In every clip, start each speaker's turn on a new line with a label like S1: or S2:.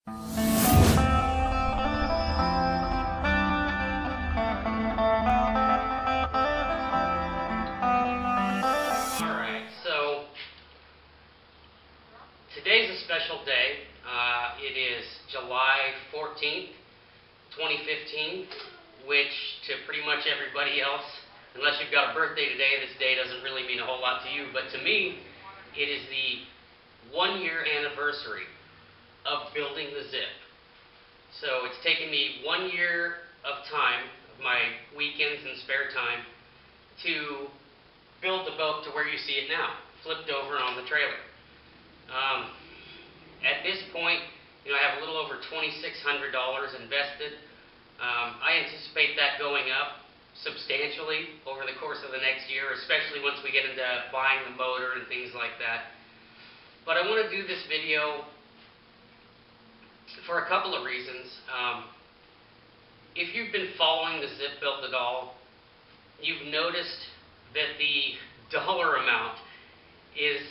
S1: Alright, so today's a special day. It is July 14th, 2015, which to pretty much everybody else, unless you've got a birthday today, this day doesn't really mean a whole lot to you, but to me, it is the 1-year anniversary of building the Zip. So it's taken me 1 year of time, of my weekends and spare time, to build the boat to where you see it now, flipped over on the trailer. At this point, I have a little over $2,600 invested. I anticipate that going up substantially over the course of the next year, especially once we get into buying the motor and things like that. But I want to do this video for a couple of reasons. If you've been following the Zip build at all, you've noticed that the dollar amount is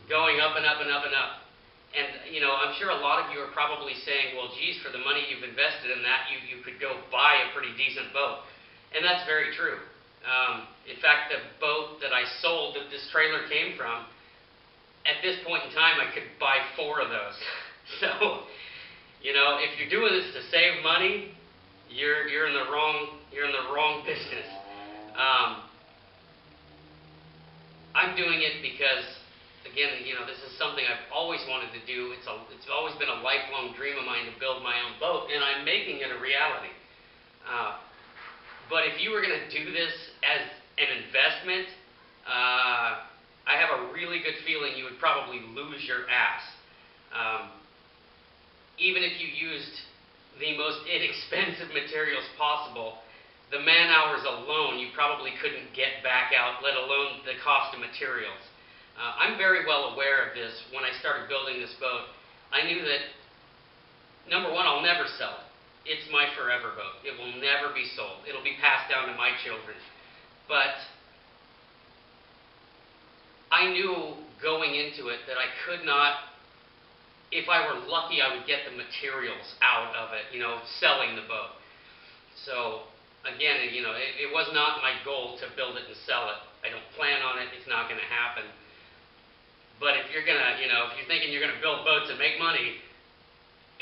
S1: going up and up and up and up. And, I'm sure a lot of you are probably saying, well, geez, for the money you've invested in that, you could go buy a pretty decent boat. And that's very true. In fact, the boat that I sold that this trailer came from, at this point in time, I could buy 4 of those. So, if you're doing this to save money, you're in the wrong business. I'm doing it because, again, this is something I've always wanted to do. It's always been a lifelong dream of mine to build my own boat, and I'm making it a reality. But if you were going to do this as an investment, I have a really good feeling you would probably lose your ass. Even if you used the most inexpensive materials possible, the man hours alone you probably couldn't get back out, let alone the cost of materials. I'm very well aware of this. When I started building this boat, I knew that, number one, I'll never sell it. It's my forever boat. It will never be sold. It'll be passed down to my children. But I knew going into it that I could not, if I were lucky, I would get the materials out of it, selling the boat. So, again, it was not my goal to build it and sell it. I don't plan on it. It's not going to happen. But if you're going to, if you're thinking you're going to build boats and make money,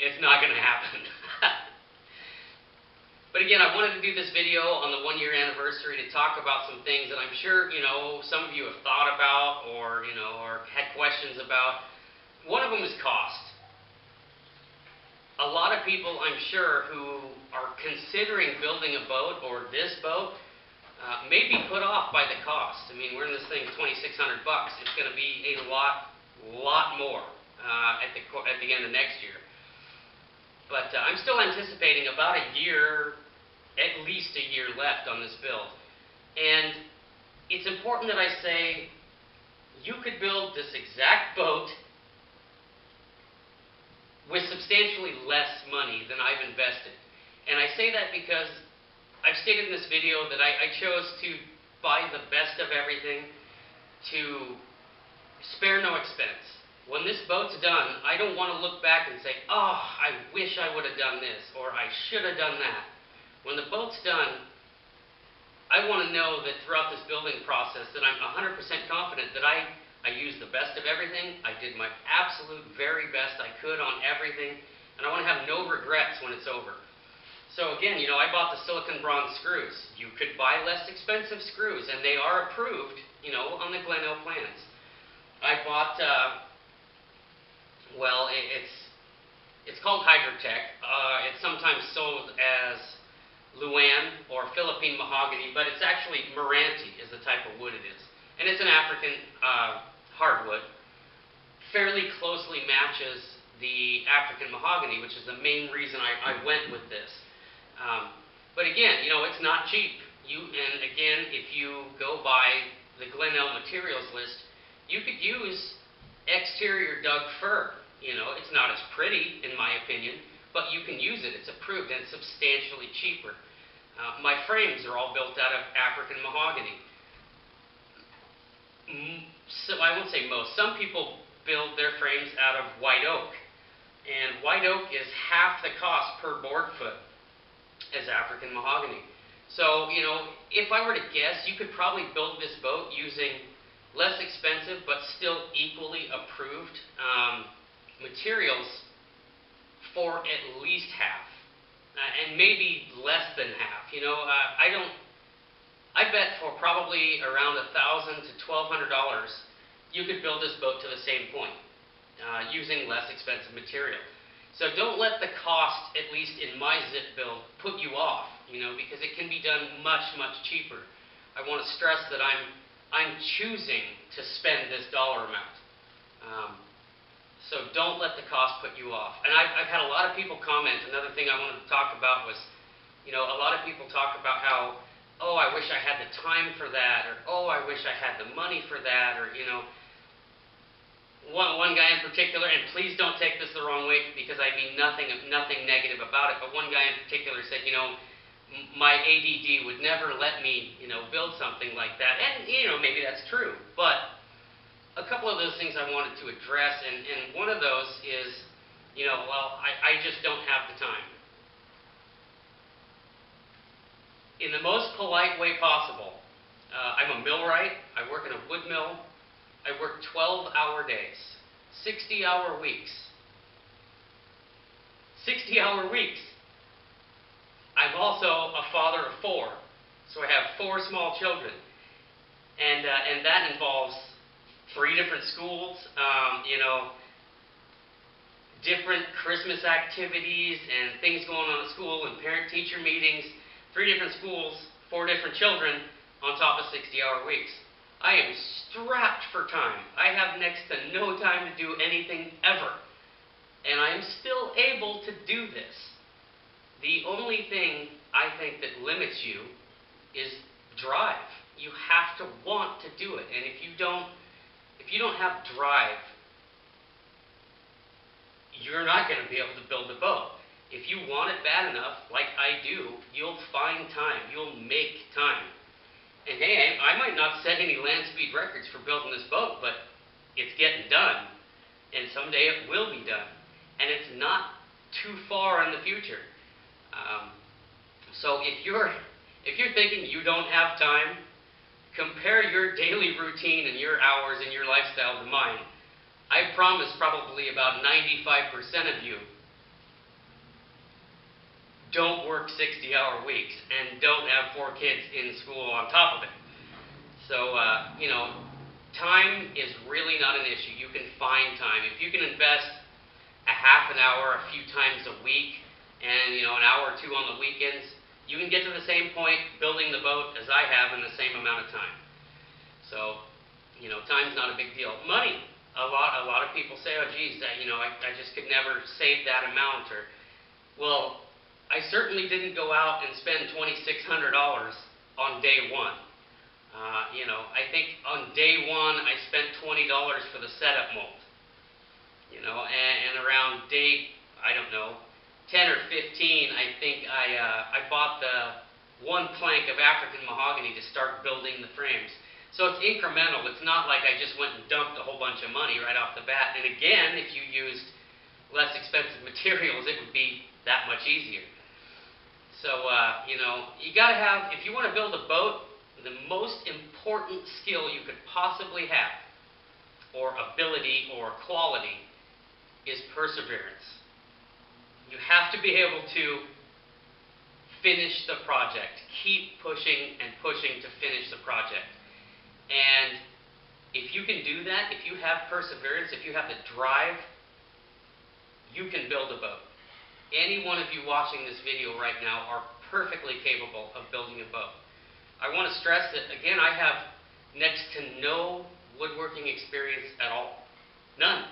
S1: it's not going to happen. But again, I wanted to do this video on the 1-year anniversary to talk about some things that I'm sure, some of you have thought about or had questions about. One of them is cost. A lot of people, I'm sure, who are considering building a boat or this boat may be put off by the cost. I mean, we're in this thing $2,600. It's going to be a lot more at the end of next year. But I'm still anticipating about a year, at least a year left on this build. And it's important that I say you could build this exact boat with substantially less money than I've invested. And I say that because I've stated in this video that I chose to buy the best of everything, to spare no expense. When this boat's done, I don't want to look back and say, oh, I wish I would have done this, or I should have done that. When the boat's done, I want to know that throughout this building process that I'm 100% confident that I used the best of everything. I did my absolute very best I could on everything, and I want to have no regrets when it's over. So again, I bought the silicon bronze screws. You could buy less expensive screws, and they are approved, on the Glen-l plans. I bought, it's called Hydrotech. It's sometimes sold as Luan or Philippine mahogany, but it's actually Meranti is the type of wood it is. And it's an African hardwood. Fairly closely matches the African mahogany, which is the main reason I went with this. But again, it's not cheap. And again, if you go by the Glen-l materials list, you could use exterior dug fir. It's not as pretty, in my opinion, but you can use it. It's approved, and it's substantially cheaper. My frames are all built out of African mahogany. So I won't say most. Some people build their frames out of white oak. And white oak is half the cost per board foot as African mahogany. So, if I were to guess, you could probably build this boat using less expensive but still equally approved materials for at least half, and maybe less than half. I bet for probably around $1,000 to $1,200, you could build this boat to the same point using less expensive material. So don't let the cost, at least in my zip build, put you off, because it can be done much, much cheaper. I want to stress that I'm choosing to spend this dollar amount. So don't let the cost put you off. And I've had a lot of people comment. Another thing I wanted to talk about was, a lot of people talk about how, oh, I wish I had the time for that, or oh, I wish I had the money for that, or one guy in particular, and please don't take this the wrong way because I mean nothing negative about it, but one guy in particular said, my ADD would never let me, build something like that. And, maybe that's true. But a couple of those things I wanted to address, and one of those is, I just don't have the time. In the most polite way possible, I'm a millwright. I work in a wood mill. I work 12-hour days, 60-hour weeks. 60-hour weeks. I'm also a father of 4, so I have 4 small children, and that involves 3 different schools, different Christmas activities and things going on at school and parent-teacher meetings, 3 different schools, 4 different children on top of 60-hour weeks. I am strapped for time. I have next to no time to do anything ever, and I am still able to do this. The only thing I think that limits you is drive. You have to want to do it. And if you don't have drive, you're not going to be able to build a boat. If you want it bad enough, like I do, you'll find time. You'll make time. And hey, I might not set any land speed records for building this boat, but it's getting done. And someday it will be done. And it's not too far in the future. So if you're thinking you don't have time, compare your daily routine and your hours and your lifestyle to mine. I promise probably about 95% of you don't work 60-hour weeks and don't have 4 kids in school on top of it. So, time is really not an issue. You can find time. If you can invest a half an hour a few times a week and, an hour or 2 on the weekends, you can get to the same point building the boat as I have in the same amount of time. So, time's not a big deal. Money. A lot of people say, oh, geez, I just could never save that amount. Or, well, I certainly didn't go out and spend $2,600 on day one. I think on day one I spent $20 for the setup mold. And around day, I don't know, 10 or 15, I think I bought the 1 plank of African mahogany to start building the frames. So it's incremental. It's not like I just went and dumped a whole bunch of money right off the bat. And again, if you used less expensive materials, it would be that much easier. So, you got to have, if you want to build a boat, the most important skill you could possibly have, or ability or quality, is perseverance. You have to be able to finish the project. Keep pushing and pushing to finish the project. And if you can do that, if you have perseverance, if you have the drive, you can build a boat. Any one of you watching this video right now are perfectly capable of building a boat. I want to stress that, again, I have next to no woodworking experience at all. None.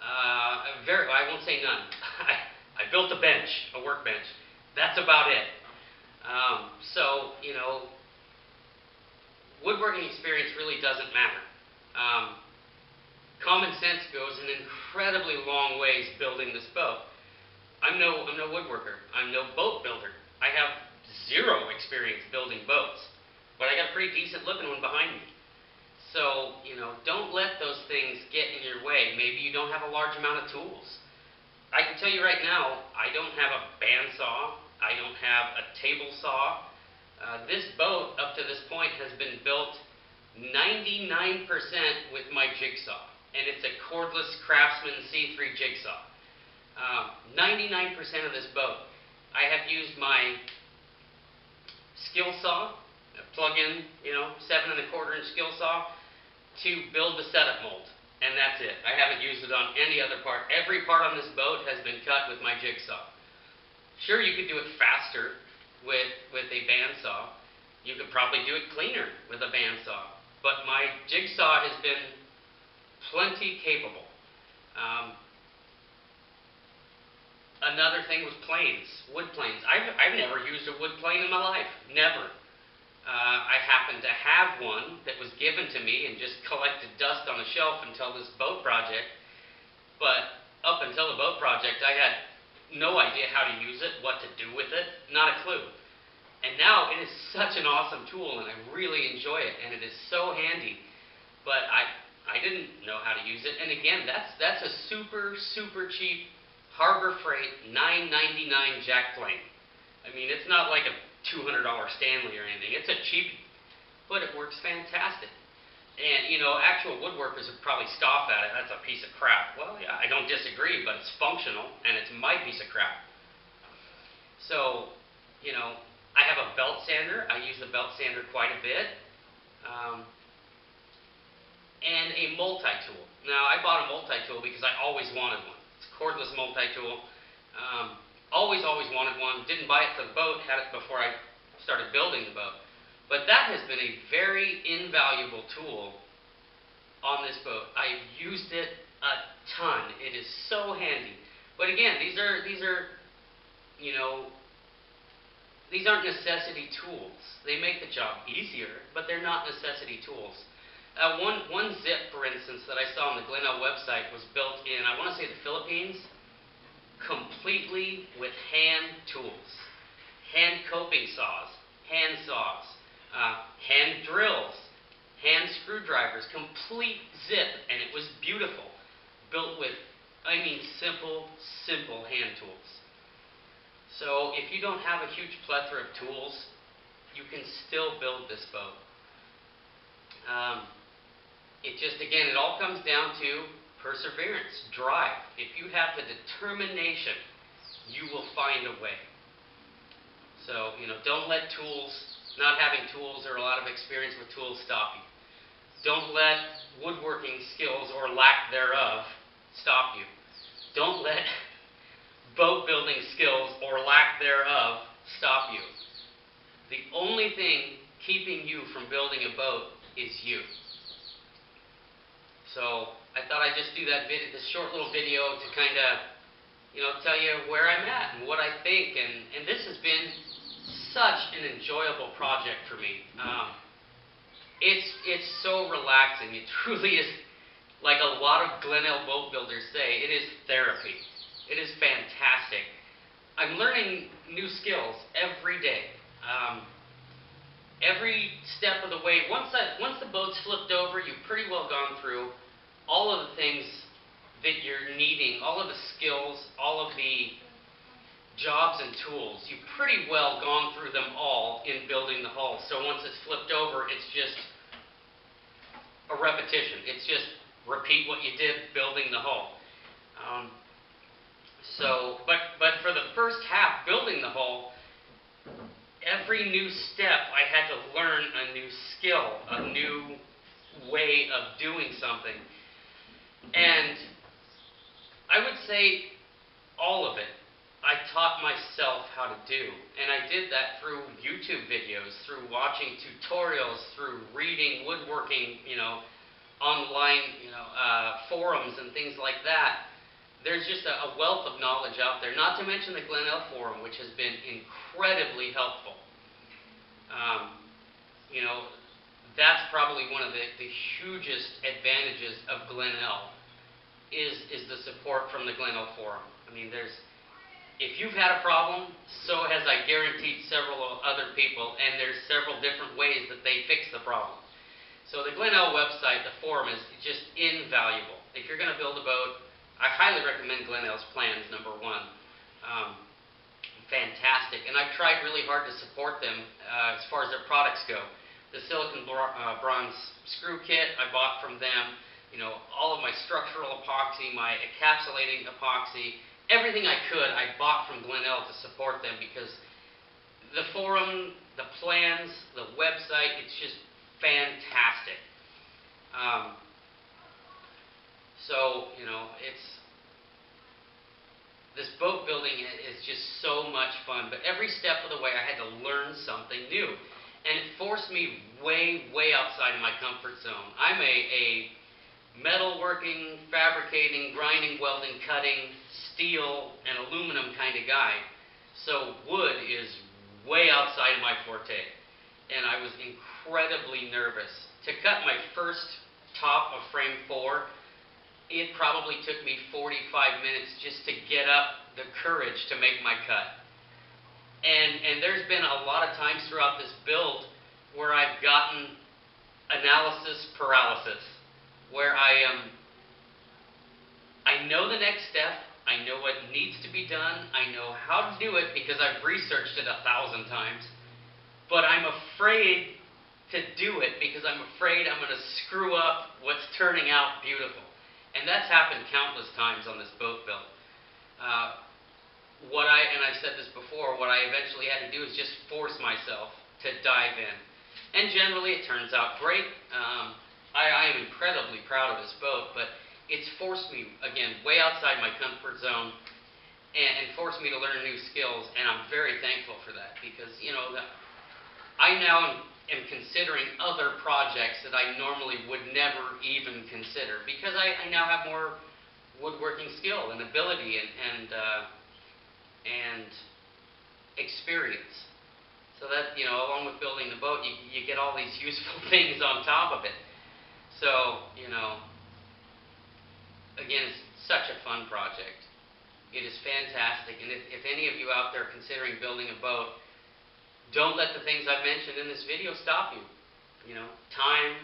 S1: I won't say none. I built a bench, a workbench. That's about it. So, woodworking experience really doesn't matter. Common sense goes an incredibly long ways building this boat. I'm no woodworker. I'm no boat builder. I have 0 experience building boats, but I got a pretty decent looking one behind me. So, don't let those things get in your way. Maybe you don't have a large amount of tools. I can tell you right now, I don't have a bandsaw. I don't have a table saw. This boat, up to this point, has been built 99% with my jigsaw. And it's a cordless Craftsman C3 jigsaw. 99% of this boat. I have used my skill saw, a plug-in, 7 1/4 inch skill saw, to build the setup mold. And that's it. I haven't used it on any other part. Every part on this boat has been cut with my jigsaw. Sure, you could do it faster with a bandsaw. You could probably do it cleaner with a bandsaw. But my jigsaw has been plenty capable. Another thing was planes, wood planes. I've never used a wood plane in my life. Never. I happened to have one that was given to me and just collected dust on a shelf until this boat project. But up until the boat project, I had no idea how to use it, what to do with it, not a clue. And now it is such an awesome tool, and I really enjoy it, and it is so handy. But I didn't know how to use it. And again, that's a super, super cheap Harbor Freight $9.99 jack plane. I mean, it's not like a $200 Stanley or anything. It's a cheapie, but it works fantastic. And, actual woodworkers would probably scoff at it. That's a piece of crap. Well, yeah, I don't disagree, but it's functional, and it's my piece of crap. So, I have a belt sander. I use the belt sander quite a bit. And a multi-tool. Now, I bought a multi-tool because I always wanted one. It's a cordless multi-tool. Always wanted one. Didn't buy it for the boat. Had it before I started building the boat. But that has been a very invaluable tool on this boat. I've used it a ton. It is so handy. But again, these aren't necessity tools. They make the job easier, but they're not necessity tools. One zip, for instance, that I saw on the glen-l website was built in, I want to say, the Philippines, completely with hand tools. Hand coping saws, hand saws, hand drills, hand screwdrivers, complete zip, and it was beautiful. Built with, simple hand tools. So if you don't have a huge plethora of tools, you can still build this boat. It all comes down to perseverance, drive. If you have the determination, you will find a way. So, don't let not having tools or a lot of experience with tools stop you. Don't let woodworking skills or lack thereof stop you. Don't let boat building skills or lack thereof stop you. The only thing keeping you from building a boat is you. So I thought I'd just do this short little video to kind of, tell you where I'm at and what I think. And this has been such an enjoyable project for me. It's so relaxing. It truly is, like a lot of glen-l boat builders say, it is therapy. It is fantastic. I'm learning new skills every day. Every step of the way. Once the boat's flipped over, you've pretty well gone through all of the things that you're needing, all of the skills, all of the jobs and tools. You've pretty well gone through them all in building the hull. So once it's flipped over, it's just a repetition. It's just repeat what you did building the hull. But for the first half, building the hull, every new step I had to learn a new skill, a new way of doing something. And I would say all of it I taught myself how to do. And I did that through YouTube videos, through watching tutorials, through reading woodworking, online, forums and things like that. There's just a wealth of knowledge out there, not to mention the glen-l forum, which has been incredibly helpful. That's probably one of the hugest advantages of glen-l is the support from the glen-l forum. I mean, if you've had a problem, so has, I guaranteed, several other people, and there's several different ways that they fix the problem. So the glen-l website, the forum, is just invaluable. If you're going to build a boat, I highly recommend glen-l's plans, number one. Fantastic, and I've tried really hard to support them as far as their products go. The silicon bronze screw kit I bought from them, you know, all of my structural epoxy, my encapsulating epoxy, everything I could I bought from glen-l to support them, because the forum, the plans, the website, it's just fantastic. So, you know, this boat building is just so much fun, but every step of the way I had to learn something new. And it forced me way, way outside of my comfort zone. I'm a metalworking, fabricating, grinding, welding, cutting, steel, and aluminum kind of guy. So wood is way outside of my forte. And I was incredibly nervous. To cut my first top of frame 4, it probably took me 45 minutes just to get up the courage to make my cut. And there's been a lot of times throughout this build where I've gotten analysis paralysis, where I know the next step, I know what needs to be done, I know how to do it because I've researched it 1,000 times, but I'm afraid to do it because I'm afraid I'm going to screw up what's turning out beautiful. And that's happened countless times on this boat build. And I've said this before, what I eventually had to do is just force myself to dive in. And generally it turns out great. I am incredibly proud of this boat, but it's forced me, again, way outside my comfort zone and forced me to learn new skills, and I'm very thankful for that, because, you know, I now am considering other projects that I normally would never even consider, because I now have more woodworking skill and ability and experience. So that, you know, along with building the boat, you get all these useful things on top of it. So, you know, again, it's such a fun project. It is fantastic, and if any of you out there considering building a boat, don't let the things I've mentioned in this video stop you. You know, time,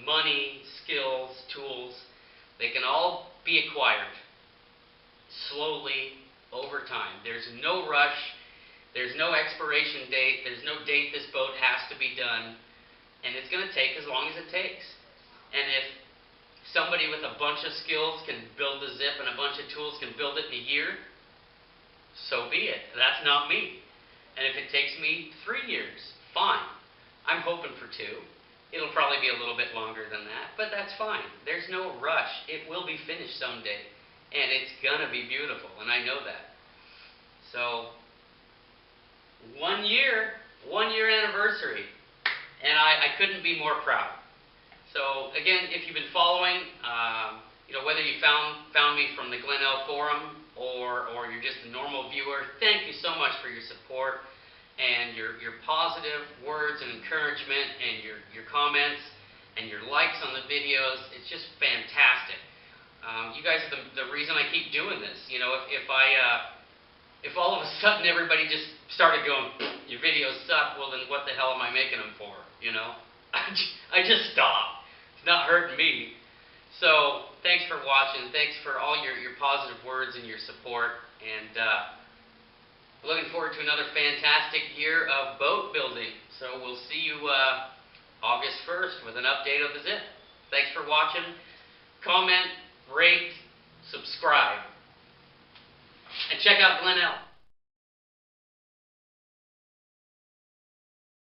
S1: money, skills, tools, they can all be acquired slowly over time. There's no rush, there's no expiration date, there's no date this boat has to be done, and it's going to take as long as it takes. And if somebody with a bunch of skills can build a zip and a bunch of tools can build it in a year, so be it. That's not me. And if it takes me 3 years, fine. I'm hoping for 2. It'll probably be a little bit longer than that, but that's fine. There's no rush. It will be finished someday, and it's going to be beautiful, and I know that. So, 1 year anniversary, and I couldn't be more proud. So, again, if you've been following, you know, whether you found me from the glen-l forum or you're just a normal viewer, thank you so much for your support and your positive words and encouragement and your comments and your likes on the videos. It's just fantastic. You guys are the reason I keep doing this. You know, if all of a sudden everybody just started going, your videos suck, well then what the hell am I making them for? You know, I just stop. It's not hurting me. So, thanks for watching. Thanks for all your positive words and your support. And looking forward to another fantastic year of boat building. So, we'll see you August 1st with an update of the zip. Thanks for watching. Comment, rate, subscribe. And check out glen-l.